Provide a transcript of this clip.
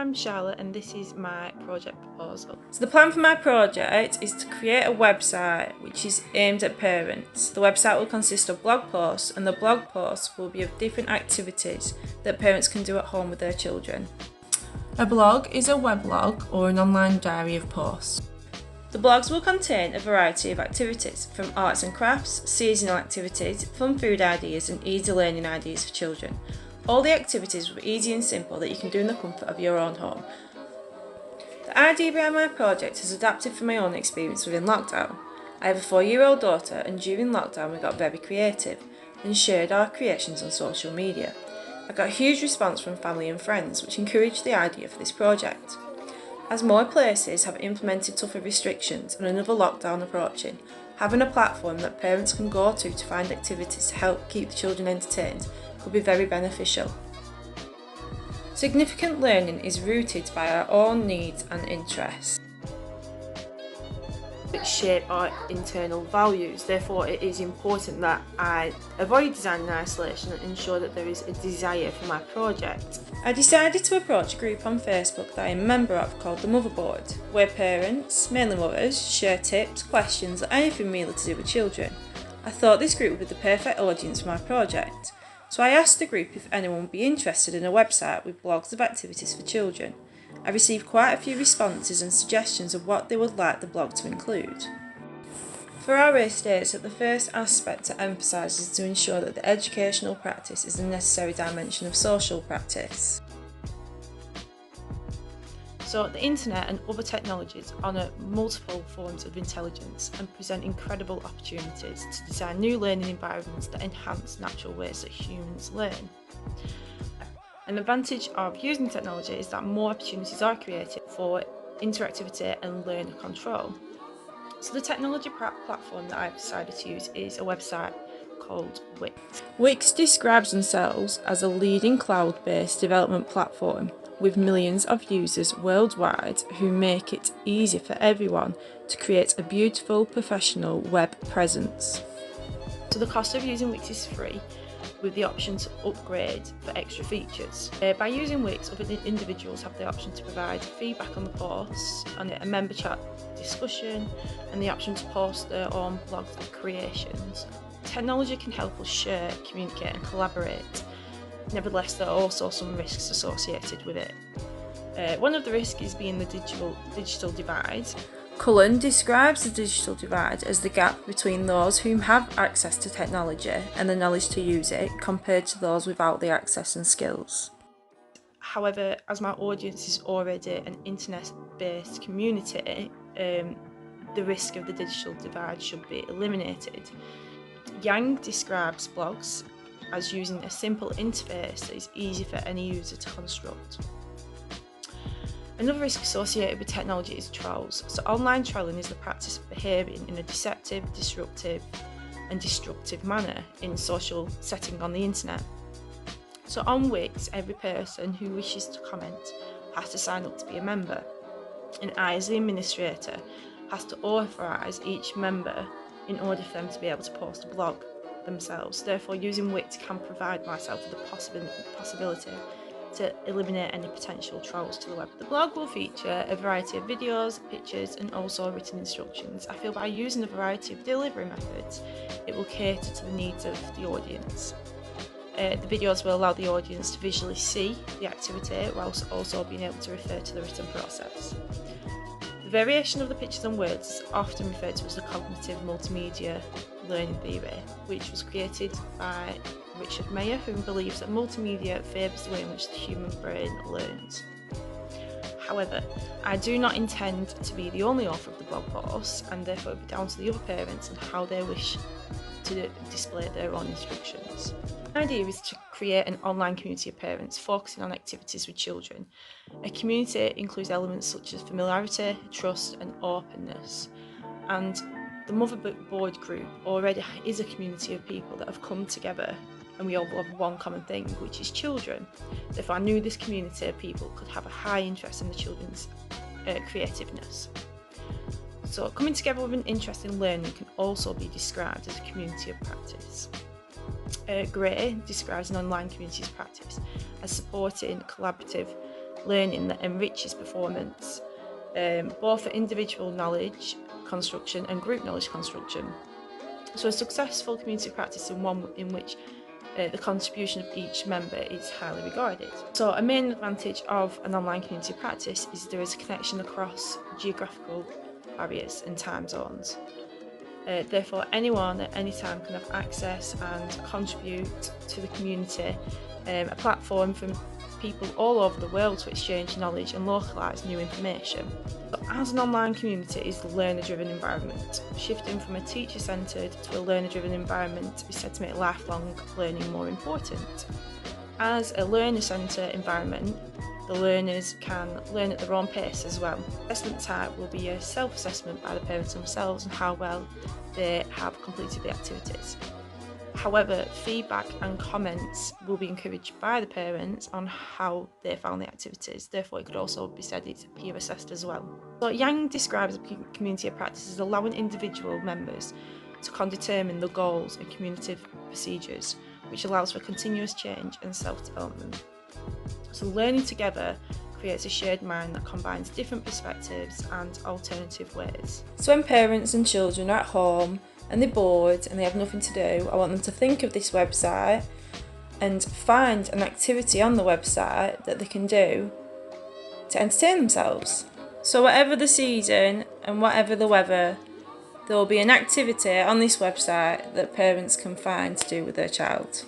I'm Charlotte and this is my project proposal. So the plan for my project is to create a website which is aimed at parents. The website will consist of blog posts, and the blog posts will be of different activities that parents can do at home with their children. A blog is a weblog or an online diary of posts. The blogs will contain a variety of activities, from arts and crafts, seasonal activities, fun food ideas and easy learning ideas for children. All the activities will be easy and simple that you can do in the comfort of your own home. The idea behind my project has adapted from my own experience within lockdown. I have a 4-year-old daughter, and during lockdown we got very creative and shared our creations on social media. I got a huge response from family and friends, which encouraged the idea for this project. As more places have implemented tougher restrictions and another lockdown approaching, having a platform that parents can go to find activities to help keep the children entertained could be very beneficial. Significant learning is rooted by our own needs and interests. It shape our internal values, therefore it is important that I avoid design in isolation and ensure that there is a desire for my project. I decided to approach a group on Facebook that I am a member of called The Motherboard, where parents, mainly mothers, share tips, questions, or anything really to do with children. I thought this group would be the perfect audience for my project, so I asked the group if anyone would be interested in a website with blogs of activities for children. I received quite a few responses and suggestions of what they would like the blog to include. For our race states that the first aspect to emphasise is to ensure that the educational practice is a necessary dimension of social practice. So the internet and other technologies honour multiple forms of intelligence and present incredible opportunities to design new learning environments that enhance natural ways that humans learn. An advantage of using technology is that more opportunities are created for interactivity and learner control. So the technology platform that I've decided to use is a website called Wix. Wix describes themselves as a leading cloud-based development platform with millions of users worldwide who make it easy for everyone to create a beautiful professional web presence. So the cost of using Wix is free, with the option to upgrade for extra features. By using Wix, other individuals have the option to provide feedback on the posts, and a member chat discussion, and the option to post their own blogs and creations. Technology can help us share, communicate and collaborate. Nevertheless, there are also some risks associated with it. One of the risks is being the digital divide. Cullen describes the digital divide as the gap between those who have access to technology and the knowledge to use it compared to those without the access and skills. However, as my audience is already an internet-based community, the risk of the digital divide should be eliminated. Yang describes blogs as using a simple interface that is easy for any user to construct. Another risk associated with technology is trolls. So online trolling is the practice of behaving in a deceptive, disruptive and destructive manner in social setting on the internet. So on Wix, every person who wishes to comment has to sign up to be a member, and I, as the administrator, has to authorise each member in order for them to be able to post a blog themselves. Therefore, using Wix can provide myself with the possibility to eliminate any potential trolls to the web. The blog will feature a variety of videos, pictures and also written instructions. I feel by using a variety of delivery methods, it will cater to the needs of the audience. The videos will allow the audience to visually see the activity whilst also being able to refer to the written process. The variation of the pictures and words is often referred to as the cognitive multimedia learning theory, which was created by Richard Mayer, who believes that multimedia favours the way in which the human brain learns. However, I do not intend to be the only author of the blog posts, and therefore it will be down to the other parents and how they wish to display their own instructions. The idea is to create an online community of parents focusing on activities with children. A community includes elements such as familiarity, trust and openness, and the Motherboard group already is a community of people that have come together, and we all have one common thing, which is children. Therefore, I knew this community of people could have a high interest in the children's creativeness. So coming together with an interest in learning can also be described as a community of practice. Gray describes an online community's practice as supporting collaborative learning that enriches performance, both for individual knowledge construction and group knowledge construction. So a successful community practice is one in which the contribution of each member is highly regarded. So a main advantage of an online community practice is there is a connection across geographical barriers and time zones. Therefore, anyone at any time can have access and contribute to the community, a platform for people all over the world to exchange knowledge and localise new information. So as an online community is the learner-driven environment. Shifting from a teacher-centred to a learner-driven environment is said to make lifelong learning more important. As a learner-centred environment, the learners can learn at their own pace as well. Assessment type will be a self-assessment by the parents themselves and how well they have completed the activities. However, feedback and comments will be encouraged by the parents on how they found the activities. Therefore, it could also be said it's peer assessed as well. So Yang describes a community of practice as allowing individual members to determine the goals and community procedures, which allows for continuous change and self-development. So learning together creates a shared mind that combines different perspectives and alternative ways. So when parents and children are at home and they're bored and they have nothing to do, I want them to think of this website and find an activity on the website that they can do to entertain themselves. So whatever the season and whatever the weather, there will be an activity on this website that parents can find to do with their child.